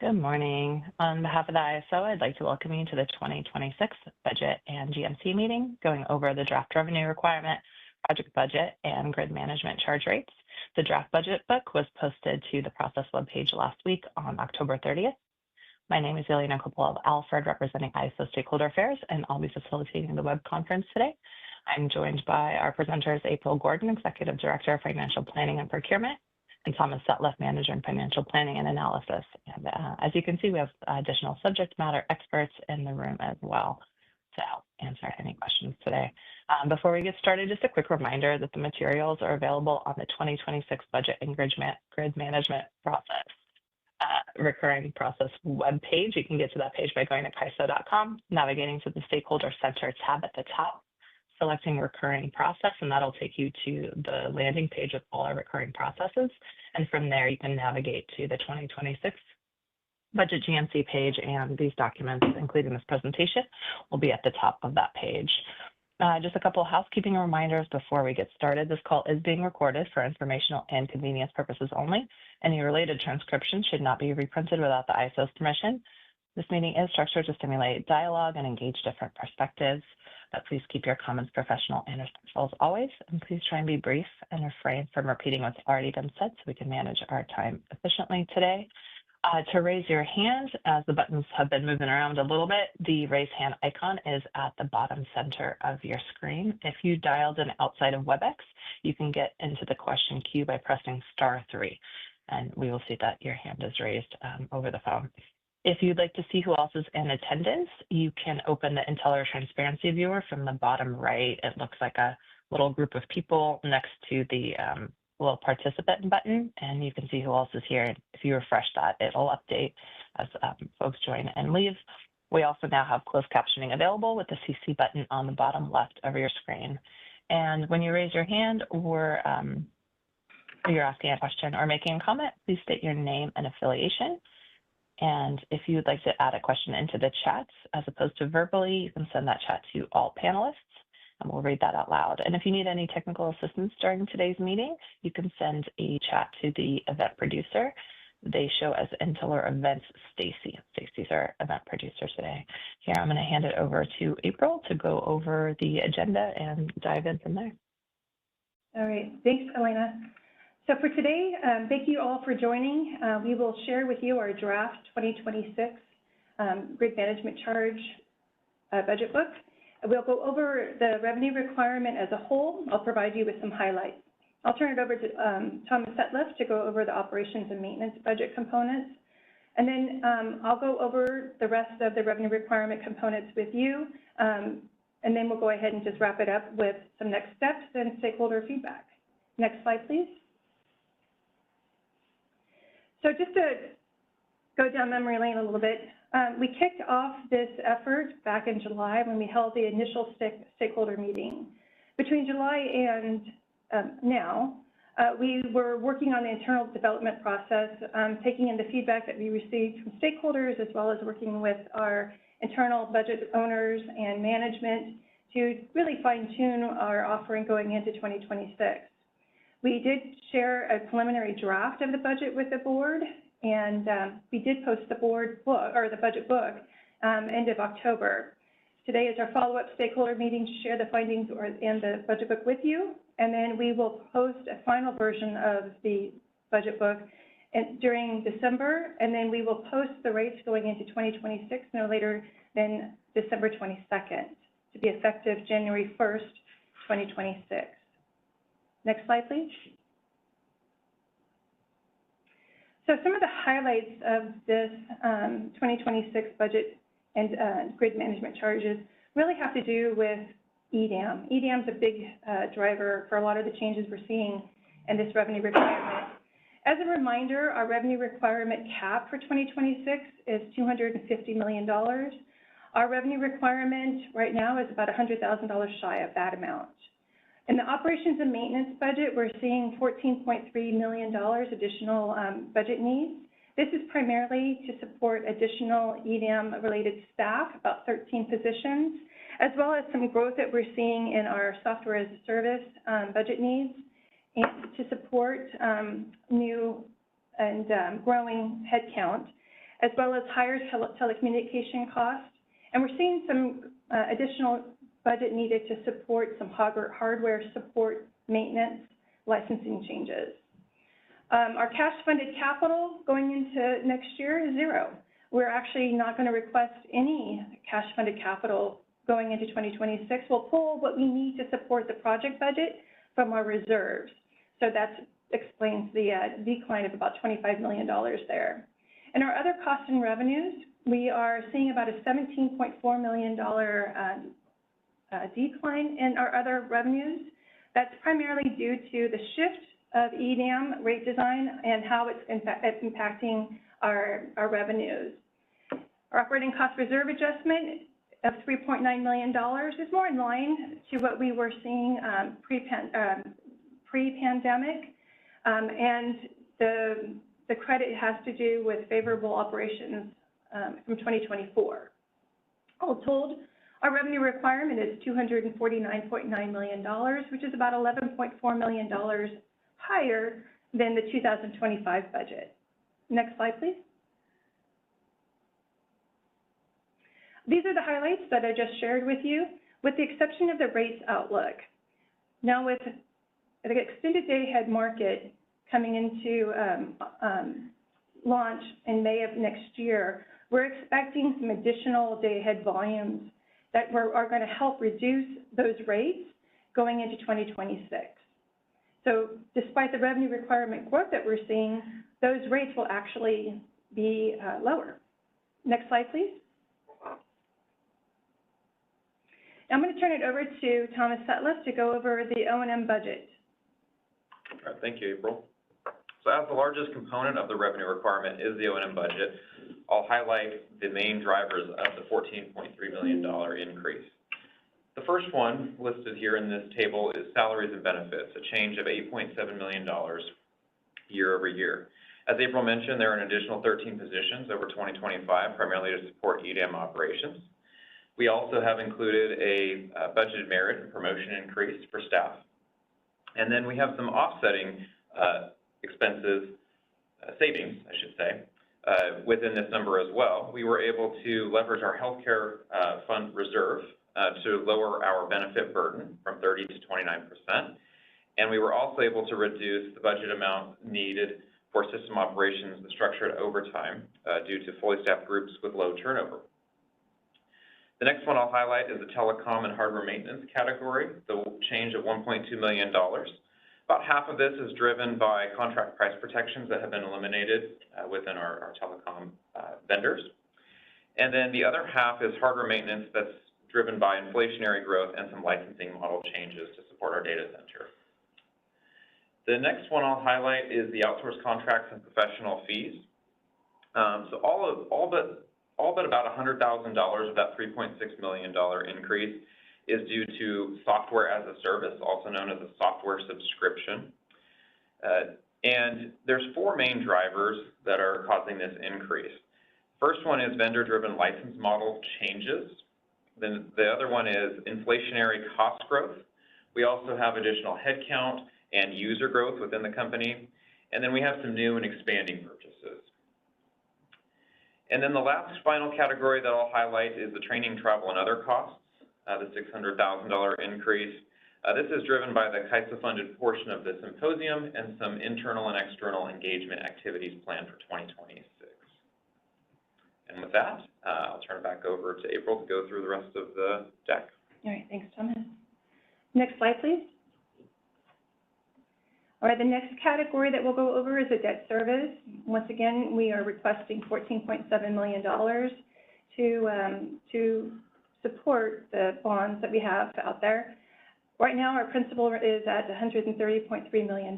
Good morning. On behalf of the ISO, I'd like to welcome you to the 2026 Budget and GMC meeting, going over the draft revenue requirement, project budget, and grid management charge rates. The draft budget book was posted to the process webpage last week on October 30th. My name is Elena Coppola of Alfred, representing ISO Stakeholder Affairs, and I'll be facilitating the web conference today. I'm joined by our presenters, April Gordon, Executive Director of Financial Planning and Procurement, and Thomas Sutliff, Manager in Financial Planning and Analysis. And as you can see, we have additional subject matter experts in the room as well to help answer any questions today. Before we get started, just a quick reminder that the materials are available on the 2026 Budget and Grid Management Process Recurring Process webpage. You can get to that page by going to kaiso.com, navigating to the Stakeholder Center tab at the top, selecting recurring process, and that'll take you to the landing page with all our recurring processes. And from there, you can navigate to the 2026 Budget GMC page, and these documents, including this presentation, will be at the top of that page. Just a couple of housekeeping reminders before we get started. This call is being recorded for informational and convenience purposes only. Any related transcription should not be reprinted without the ISO's permission. This meeting is structured to stimulate dialogue and engage different perspectives. But please keep your comments professional and respectful as always, and please try and be brief and refrain from repeating what's already been said so we can manage our time efficiently today. To raise your hand, as the buttons have been moving around a little bit, the raise hand icon is at the bottom center of your screen. If you dialed in outside of WebEx, you can get into the question queue by pressing *3, and we will see that your hand is raised over the phone. If you'd like to see who else is in attendance, you can open the Inteller Transparency Viewer from the bottom right. It looks like a little group of people next to the little participant button, and you can see who else is here. If you refresh that, it'll update as folks join and leave. We also now have closed captioning available with the CC button on the bottom left of your screen. And when you raise your hand or you're asking a question or making a comment, please state your name and affiliation. And if you would like to add a question into the chat, as opposed to verbally, you can send that chat to all panelists, and we'll read that out loud. And if you need any technical assistance during today's meeting, you can send a chat to the event producer. They show as Inteller Events Stacy. Stacy's our event producer today. Here, I'm going to hand it over to April to go over the agenda and dive in from there. All right, thanks, Elena. So for today, thank you all for joining. We will share with you our draft 2026 Grid Management Charge budget book. We'll go over the revenue requirement as a whole. I'll provide you with some highlights. I'll turn it over to Thomas Sutliff to go over the operations and maintenance budget components. And then I'll go over the rest of the revenue requirement components with you. And then we'll go ahead and just wrap it up with some next steps and stakeholder feedback. Next slide, please. So just to go down memory lane a little bit, we kicked off this effort back in July when we held the initial stakeholder meeting. Between July and now, we were working on the internal development process, taking in the feedback that we received from stakeholders, as well as working with our internal budget owners and management to really fine-tune our offering going into 2026. We did share a preliminary draft of the budget with the board, and we did post the board book, or the budget book, end of October. Today is our follow-up stakeholder meeting to share the findings and the budget book with you, and then we will post a final version of the budget book during December, and then we will post the rates going into 2026 no later than December 22nd to be effective January 1st, 2026. Next slide, please. So some of the highlights of this 2026 budget and grid management charges really have to do with EDAM. EDAM is a big driver for a lot of the changes we're seeing in this revenue requirement. As a reminder, our revenue requirement cap for 2026 is $250 million. Our revenue requirement right now is about $100,000 shy of that amount. In the operations and maintenance budget, we're seeing $14.3 million additional budget needs. This is primarily to support additional EDAM-related staff, about 13 positions, as well as some growth that we're seeing in our software as a service budget needs, and to support new and growing headcount, as well as higher telecommunication costs. And we're seeing some additional budget needed to support some hardware support, maintenance, licensing changes. Our cash-funded capital going into next year is zero. We're actually not going to request any cash-funded capital going into 2026. We'll pull what we need to support the project budget from our reserves. So that explains the decline of about $25 million there. And our other costs and revenues, we are seeing about a $17.4 million decline in our other revenues. That's primarily due to the shift of EDAM rate design and how it's impacting our revenues. Our operating cost reserve adjustment of $3.9 million is more in line to what we were seeing pre-pandemic, and the credit has to do with favorable operations from 2024. All told, our revenue requirement is $249.9 million, which is about $11.4 million higher than the 2025 budget. Next slide, please. These are the highlights that I just shared with you, with the exception of the rates outlook. Now, with the extended day-ahead market coming into launch in May of next year, we're expecting some additional day-ahead volumes that are going to help reduce those rates going into 2026. So despite the revenue requirement growth that we're seeing, those rates will actually be lower. Next slide, please. Now I'm going to turn it over to Thomas Sutliff to go over the O&M budget. All right, thank you, April. So as the largest component of the revenue requirement is the O&M budget, I'll highlight the main drivers of the $14.3 million increase. The first one listed here in this table is salaries and benefits, a change of $8.7 million year over year. As April mentioned, there are an additional 13 positions over 2025, primarily to support EDAM operations. We also have included a budgeted merit and promotion increase for staff. And then we have some offsetting expenses, savings, I should say, within this number as well. We were able to leverage our healthcare fund reserve to lower our benefit burden from 30 to 29%. And we were also able to reduce the budget amount needed for system operations, the structured overtime, due to fully staffed groups with low turnover. The next one I'll highlight is the telecom and hardware maintenance category, the change of $1.2 million. About half of this is driven by contract price protections that have been eliminated within our telecom vendors. And then the other half is hardware maintenance that's driven by inflationary growth and some licensing model changes to support our data center. The next one I'll highlight is the outsourced contracts and professional fees. So all but about $100,000 of that $3.6 million increase is due to software as a service, also known as a software subscription. And there's four main drivers that are causing this increase. First one is vendor-driven license model changes. Then the other one is inflationary cost growth. We also have additional headcount and user growth within the company. And then we have some new and expanding purchases. And then the last final category that I'll highlight is the training, travel, and other costs, the $600,000 increase. This is driven by the CAISA-funded portion of the symposium and some internal and external engagement activities planned for 2026. And with that, I'll turn it back over to April to go through the rest of the deck. All right, thanks, Thomas. Next slide, please. All right, the next category that we'll go over is the debt service. Once again, we are requesting $14.7 million to support the bonds that we have out there. Right now, our principal is at $130.3 million.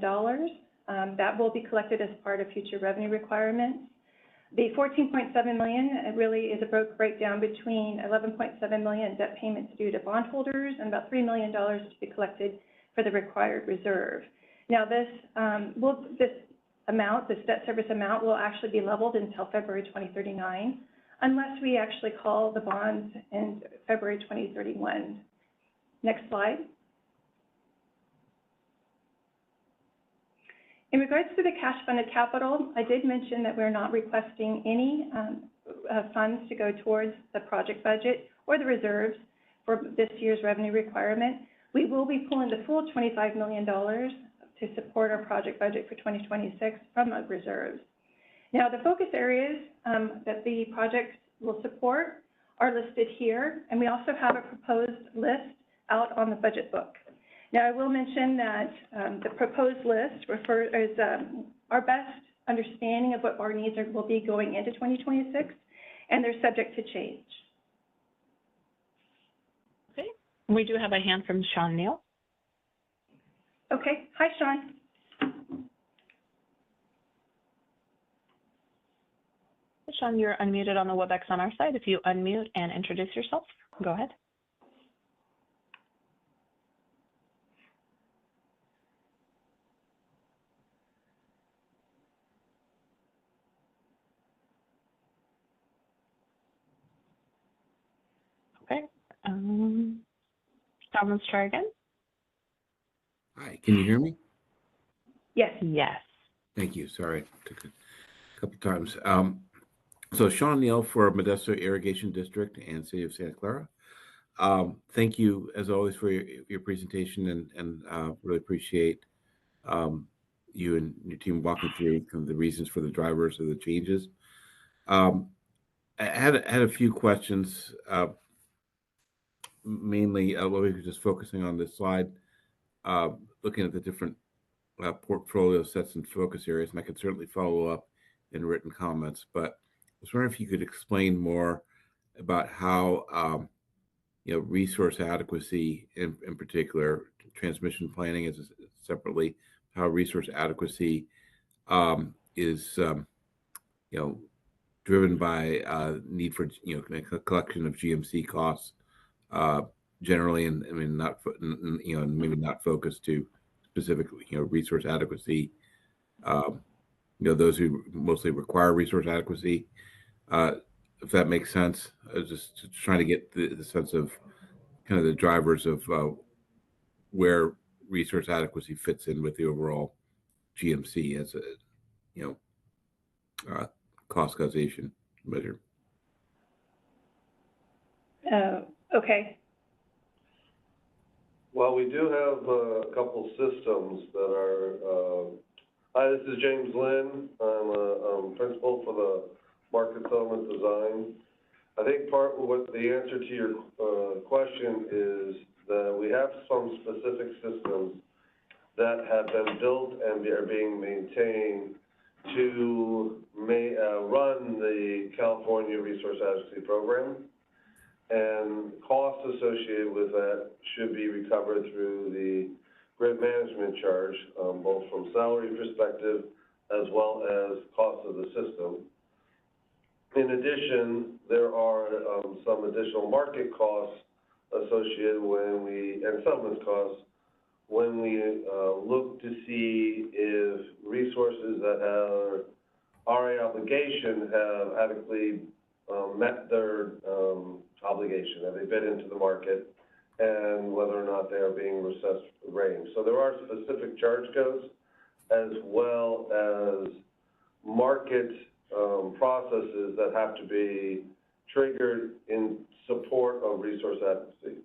That will be collected as part of future revenue requirements. The $14.7 million really is a breakdown between $11.7 million debt payments due to bondholders and about $3 million to be collected for the required reserve. Now, this debt service amount will actually be leveled until February 2039, unless we actually call the bonds in February 2031. Next slide. In regards to the cash funded capital, I did mention that we're not requesting any funds to go towards the project budget or the reserves for this year's revenue requirement. We will be pulling the full $25 million to support our project budget for 2026 from the reserves. Now, the focus areas that the projects will support are listed here, and we also have a proposed list out on the budget book. Now, I will mention that the proposed list is our best understanding of what our needs will be going into 2026, and they're subject to change. Okay. We do have a hand from Sean Neal. Okay. Hi, Sean. Sean, you're unmuted on the WebEx on our side. If you unmute and introduce yourself, go ahead. Okay. Tom, let's try again. Hi, can you hear me? Yes. Yes. Thank you. Sorry, took a couple times. So Sean Neal for Modesto Irrigation District and City of Santa Clara. Thank you, as always, for your presentation, and really appreciate you and your team walking through kind of the reasons for the drivers of the changes. I had a few questions, mainly what we were just focusing on this slide, looking at the different portfolio sets and focus areas, and I could certainly follow up in written comments, but I was wondering if you could explain more about how resource adequacy, in particular, transmission planning is separately, how resource adequacy is driven by need for collection of GMC costs generally, and I mean not maybe not focused to specifically resource adequacy. Those who mostly require resource adequacy. If that makes sense, I was just trying to get the sense of kind of the drivers of where resource adequacy fits in with the overall GMC as a cost causation measure. Okay. Well, we do have a couple systems that are. Hi, this is James Lynn. I'm a principal for the Market Settlement Design. I think part of what the answer to your question is that we have some specific systems that have been built and are being maintained to run the California Resource Adequacy Program, and costs associated with that should be recovered through the grid management charge, both from salary perspective as well as cost of the system. In addition, there are some additional market costs associated and settlement costs when we look to see if resources that have RA obligation have adequately met their obligation, have they bid into the market, and whether or not they are being recessed range. So there are specific charge codes as well as market processes that have to be triggered in support of resource adequacy.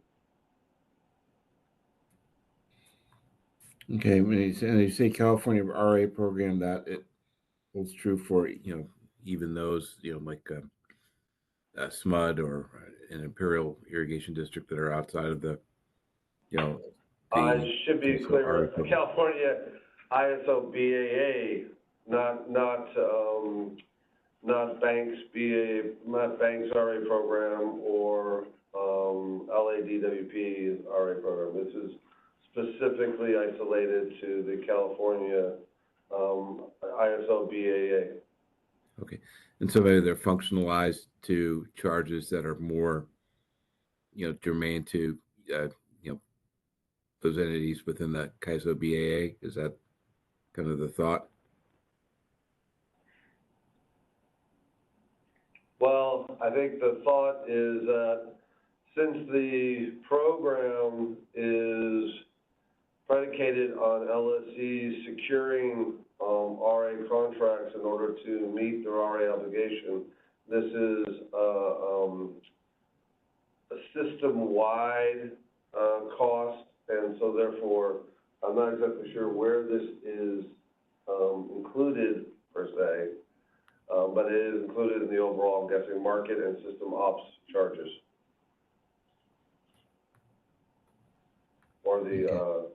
Okay, when you say California RA program, that it holds true for even those like SMUD or an Imperial Irrigation District that are outside of the I should be clear. California ISO BAA, not Banks RA program or LADWP RA program. This is specifically isolated to the California ISO BAA. Okay, and so maybe they're functionalized to charges that are more, germane to, those entities within the CAISO BAA. Is that kind of the thought? Well, I think the thought is that since the program is predicated on LSCs securing RA contracts in order to meet their RA obligation. This is a system-wide cost, and so therefore, I'm not exactly sure where this is included per se, but it is included in the overall, I'm guessing, market and system ops charges. Or the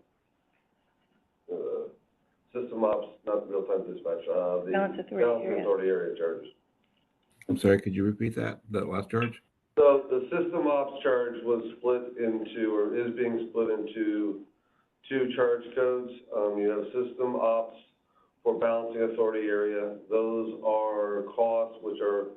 system ops, not the real-time dispatch, the Balance authority area. Charges. I'm sorry, could you repeat that last charge? So the system ops charge was split into, or is being split into two charge codes. You have system ops for balancing authority area. Those are costs which are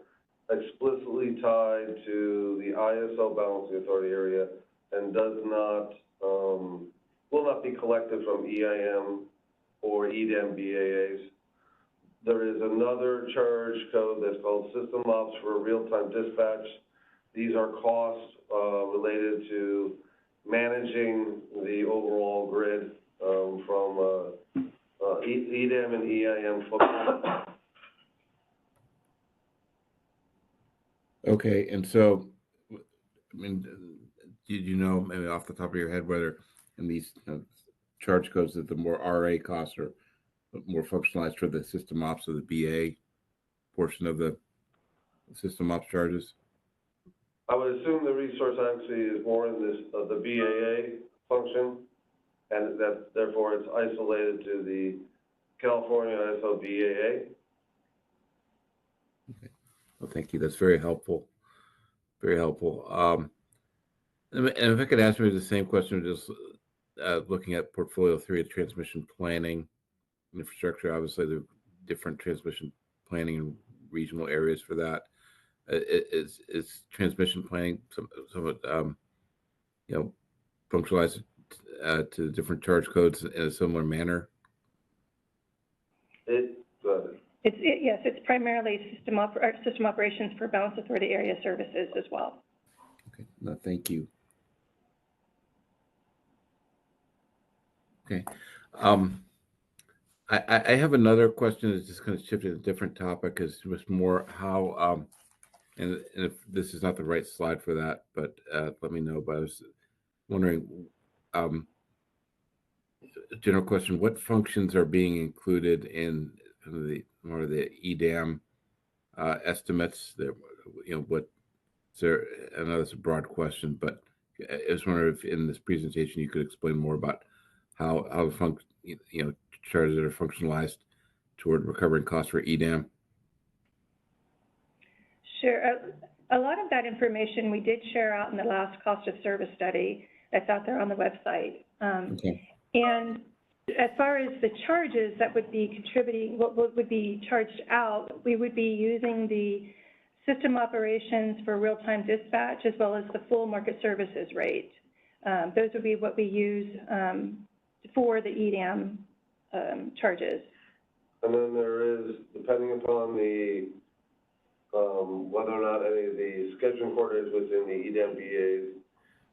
explicitly tied to the ISO balancing authority area and does not, will not be collected from EIM or EDM BAAs. There is another charge code that's called system ops for real-time dispatch. These are costs related to managing the overall grid from EDM and EIM footprint. Okay, and so, I mean, did you know, maybe off the top of your head, whether in these charge codes that the more RA costs are more functionalized for the system ops or the BA portion of the system ops charges? I would assume the resource actually is more in this the BAA function, and that therefore it's isolated to the California ISO BAA. Okay. Well, thank you. That's very helpful. Very helpful. And if I could ask you the same question, just looking at portfolio 3 of transmission planning infrastructure, obviously the different transmission planning in regional areas for that. Is transmission planning somewhat, functionalized to different charge codes in a similar manner? Yes, it's primarily system operations for balance authority area services as well. Okay, no, thank you. Okay. I have another question that's just kind of shifted to a different topic, is just more how, and if this is not the right slide for that, but let me know. But I was wondering, general question, what functions are being included in the more of the EDAM estimates? That, what is there? I know that's a broad question, but I was wondering if in this presentation you could explain more about how the charges that are functionalized toward recovering costs for EDAM. Sure. A lot of that information we did share out in the last cost of service study that's out there on the website. Okay. And as far as the charges that would be contributing, what would be charged out, we would be using the system operations for real-time dispatch as well as the full market services rate. Those would be what we use for the EDAM charges. And then there is, depending upon the whether or not any of the scheduling coordinates within the EDM BAs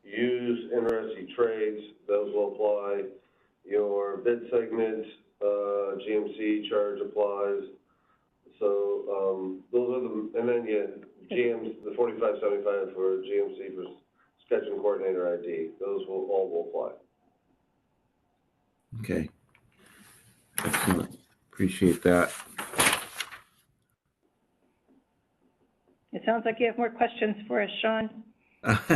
use interested trades, those will apply. Your bid segment GMC charge applies. So those are the, and then GM's the 4575 for GMC for scheduling coordinator ID. Those will apply. Okay. Excellent. Appreciate that. It sounds like you have more questions for us, Sean.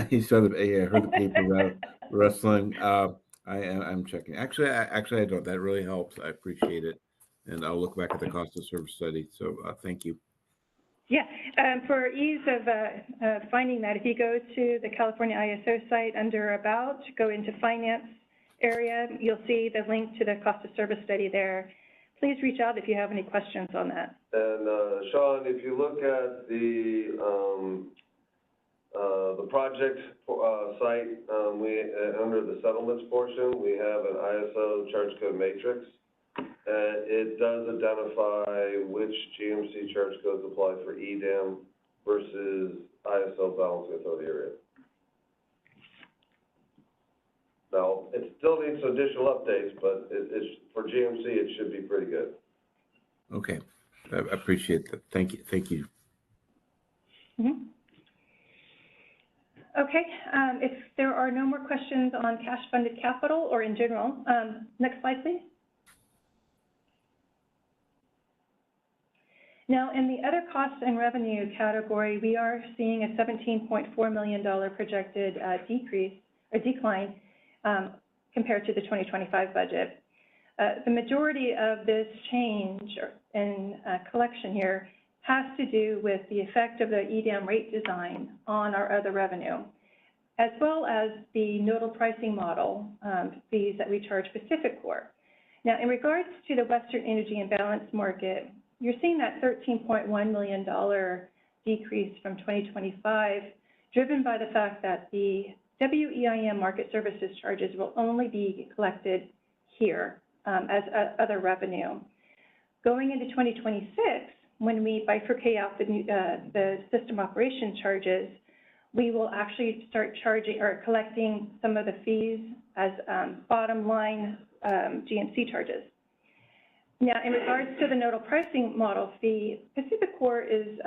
You saw the, I heard the paper wrestling. I'm checking. Actually, I don't. That really helps. I appreciate it. And I'll look back at the cost of service study. So thank you. Yeah, for ease of finding that, if you go to the California ISO site under About, go into Finance area, you'll see the link to the cost of service study there. Please reach out if you have any questions on that. And Sean, if you look at the project site, we under the settlements portion, we have an ISO charge code matrix. It does identify which GMC charge codes apply for EDAM versus ISO balancing authority area. Now, it still needs some additional updates, but it's for GMC, it should be pretty good. Okay, I appreciate that. Thank you. Thank you. Mhm. Okay, if there are no more questions on cash-funded capital or in general, next slide, please. Now, in the other costs and revenue category, we are seeing a $17.4 million projected decrease or decline compared to the 2025 budget. The majority of this change in collection here has to do with the effect of the EDAM rate design on our other revenue, as well as the nodal pricing model fees that we charge PacifiCorp. Now, in regards to the Western Energy Imbalance Market, you're seeing that $13.1 million decrease from 2025, driven by the fact that the WEIM market services charges will only be collected here as other revenue. Going into 2026, when we bifurcate out the system operation charges, we will actually start charging or collecting some of the fees as bottom line GMC charges. Now, in regards to the nodal pricing model fee, PacifiCorp is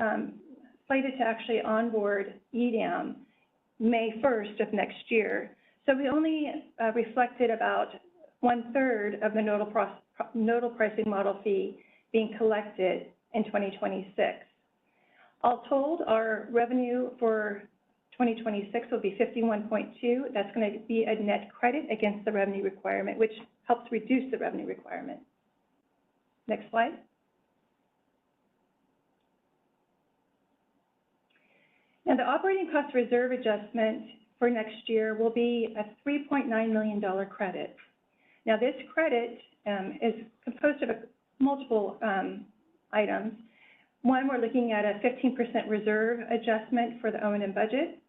slated to actually onboard EDAM May 1st of next year. So we only reflected about 1/3 of the nodal pricing model fee being collected in 2026. All told, our revenue for 2026 will be 51.2. That's going to be a net credit against the revenue requirement, which helps reduce the revenue requirement. Next slide. Now, the operating cost reserve adjustment for next year will be a $3.9 million credit. Now, this credit is composed of multiple items. One, we're looking at a 15% reserve adjustment for the O&M budget.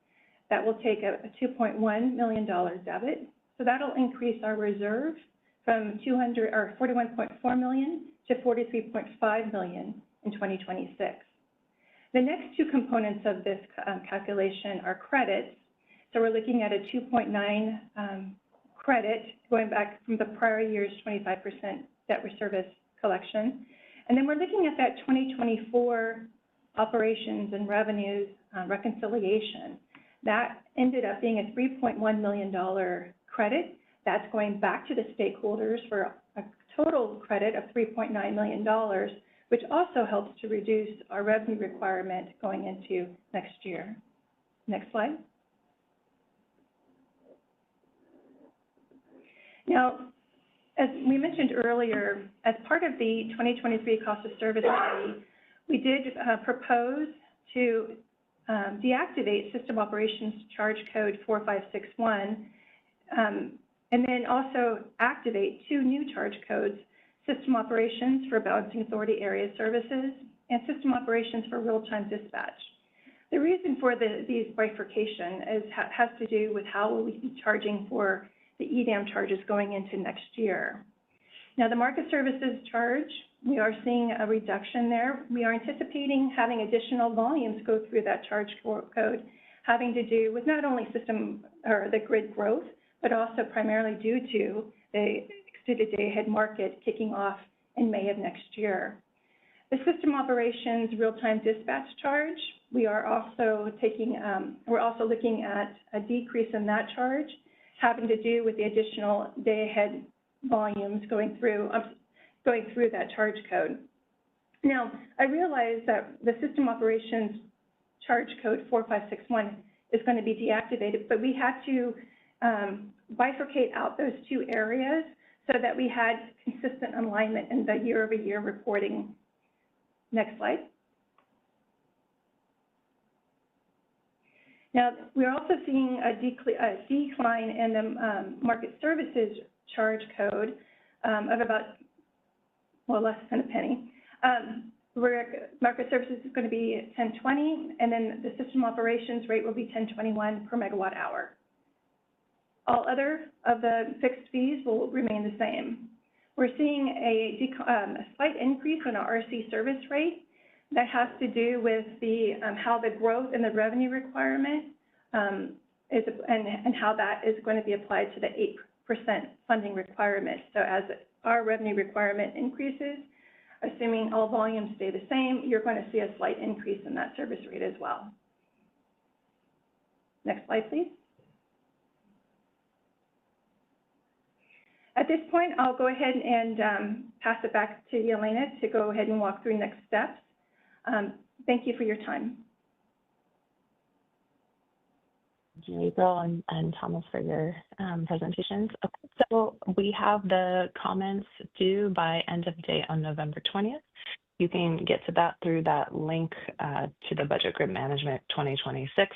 That will take a $2.1 million debit. So that'll increase our reserve from $41.4 million to $43.5 million in 2026. The next two components of this calculation are credits. So we're looking at a 2.9 credit going back from the prior year's 25% debt service collection. And then we're looking at that 2024 operations and revenues reconciliation. That ended up being a $3.1 million credit. That's going back to the stakeholders for a total credit of $3.9 million, which also helps to reduce our revenue requirement going into next year. Next slide. Now, as we mentioned earlier, as part of the 2023 cost of service study, we did propose to deactivate System Operations Charge Code 4561, and then also activate two new charge codes, System Operations for Balancing Authority Area Services and System Operations for Real-Time Dispatch. The reason for these bifurcation has to do with how will we be charging for the EDAM charges going into next year. Now, the market services charge, we are seeing a reduction there. We are anticipating having additional volumes go through that charge code, having to do with not only system or the grid growth, but also primarily due to the extended day-ahead market kicking off in May of next year. The System Operations Real-Time Dispatch charge, we are also taking, we're also looking at a decrease in that charge, having to do with the additional day-ahead volumes going through that charge code. Now, I realize that the System Operations Charge Code 4561 is going to be deactivated, but we had to bifurcate out those two areas so that we had consistent alignment in the year-over-year reporting. Next slide. Now, we're also seeing a decline in the market services charge code of about, well, less than a penny. Market services is going to be $10.20, and then the system operations rate will be $10.21 per megawatt hour. All other of the fixed fees will remain the same. We're seeing a slight increase in our RC service rate. That has to do with the how the growth in the revenue requirement is, and how that is going to be applied to the 8% funding requirement. So as our revenue requirement increases, assuming all volumes stay the same, you're going to see a slight increase in that service rate as well. Next slide, please. At this point, I'll go ahead and pass it back to Yelena to go ahead and walk through next steps. Thank you for your time. Thank you, April and Thomas, for your presentations. Okay, so we have the comments due by end of day on November 20th. You can get to that through that link to the Budget Grid Management 2026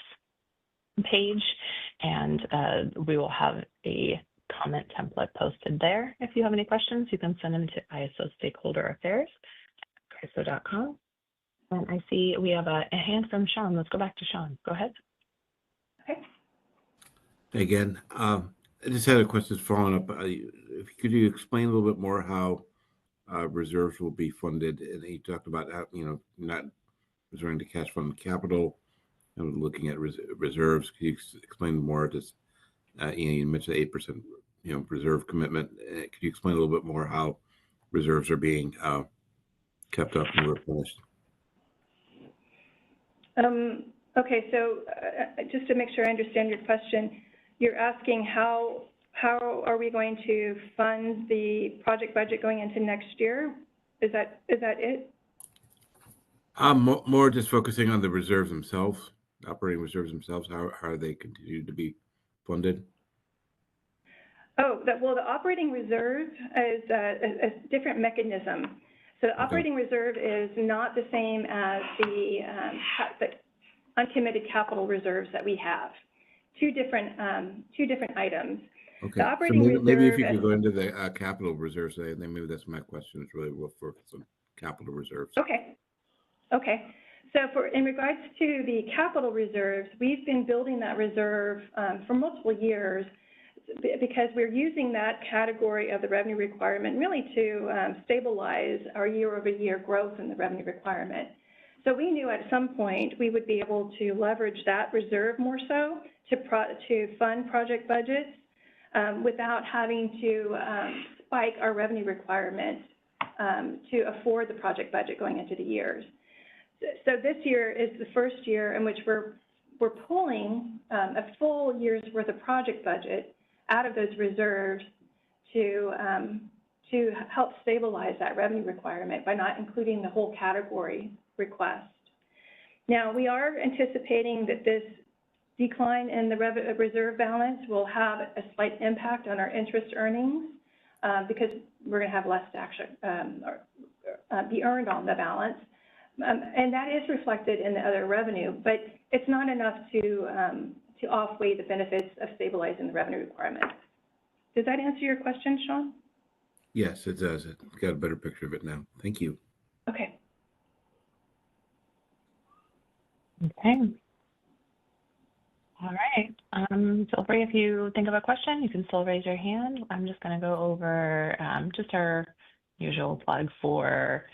page, and we will have a comment template posted there. If you have any questions, you can send them to ISO Stakeholder Affairs at ISO.com. And I see we have a hand from Sean. Let's go back to Sean. Go ahead. Okay. Again, I just had a question following up. Could you explain a little bit more how reserves will be funded? And you talked about how, not resorting to cash fund capital and looking at reserves. Could you explain more? Just you mentioned 8%, reserve commitment. Could you explain a little bit more how reserves are being kept up and replenished? Okay, so just to make sure I understand your question, you're asking how are we going to fund the project budget going into next year? Is that it? More just focusing on the reserves themselves, operating reserves themselves. How are they continue to be funded? Oh, well, the operating reserve is a different mechanism. So the operating reserve is not the same as the uncommitted capital reserves that we have. Two different items. Okay. The operating so maybe if you reserve could go into the capital reserves, then maybe that's my question. It's really we'll focus on capital reserves. Okay. Okay. So in regards to the capital reserves, we've been building that reserve for multiple years because we're using that category of the revenue requirement really to stabilize our year-over-year growth in the revenue requirement. So we knew at some point we would be able to leverage that reserve more so to fund project budgets without having to spike our revenue requirement to afford the project budget going into the years. So this year is the first year in which we're pulling a full year's worth of project budget out of those reserves to help stabilize that revenue requirement by not including the whole category request. Now, we are anticipating that this decline in the reserve balance will have a slight impact on our interest earnings because we're going to have less to actually be earned on the balance. And that is reflected in the other revenue, but it's not enough to outweigh the benefits of stabilizing the revenue requirement. Does that answer your question, Sean? Yes, it does. I've got a better picture of it now. Thank you. Okay. Okay. All right. Feel free, if you think of a question, you can still raise your hand. I'm just going to go over just our usual plug for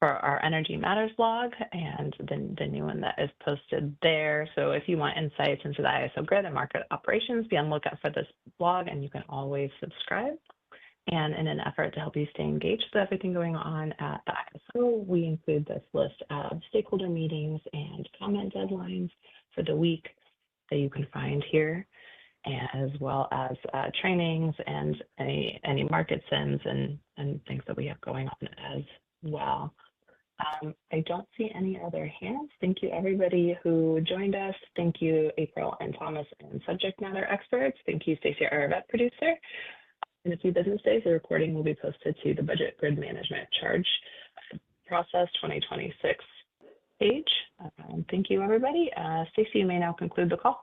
our Energy Matters blog and the new one that is posted there. So if you want insights into the ISO grid and market operations, be on the lookout for this blog, and you can always subscribe. And in an effort to help you stay engaged with everything going on at the ISO, we include this list of stakeholder meetings and comment deadlines for the week that you can find here, as well as trainings and any market sims and things that we have going on as well. I don't see any other hands. Thank you, everybody who joined us. Thank you, April and Thomas, and subject matter experts. Thank you, Stacey, our event producer. In a few business days, the recording will be posted to the Budget Grid Management Charge Process 2026 page. Thank you, everybody. Stacey, you may now conclude the call.